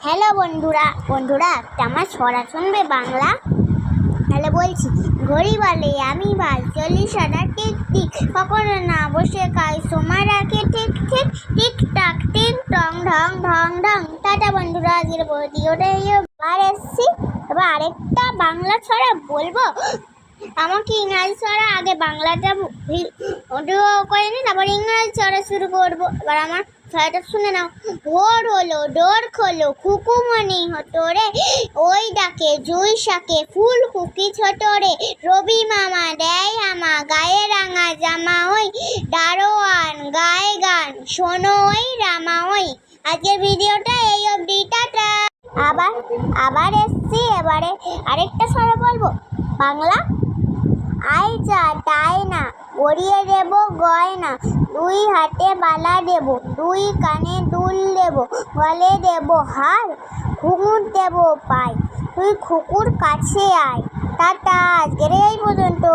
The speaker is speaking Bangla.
হ্যালো বন্ধুরা আমার ছড়া শুনবে বাংলা। তাহলে বলছি, ঘড়ি বলে আমি ভাই 40 টিক টিক, কখনো না বসে খাই, সময় রাখে ঠিক ঠিক, টিক টাক টিক টং ঢং ঢং ঢং। টাটা বন্ধুরা, আজকের ভিডিওটা এবার এসছি। এবার আরেকটা বাংলা ছড়া বলবো। আমাকে ইংরাজি ছড়া আগে বাংলাটা ভিডিও করে নি, তারপর ইংরাজি ছড়া শুরু করবো। এবার আমার ছড়াটা শুনে নাও। ভোর হলো, ডোর খোলো, খুকুমনি হতো রে, ওই ডাকে জুই শাকে, ফুল কুকি ছোট রে, রবি মামা দেয় আমা, গায়ে রাঙা জামা ওই, দারোয়ান গায়ে গান, শোনো ওই রামা ওই। আজকের ভিডিওটা এই অবধি, টাটা। আবার এসছি। এবারে আরেকটা ছড়া বলবো বাংলা। আই চা তাই না, গড়িয়ে দেব গয়না, দুই হাতে বালা দেব, দুই কানে দুল দেব, গলে দেব হার, ঘুঙুর দেব পাই, তুই খুকুর কাছে আয়। টাটা, আজকের এই পর্যন্ত।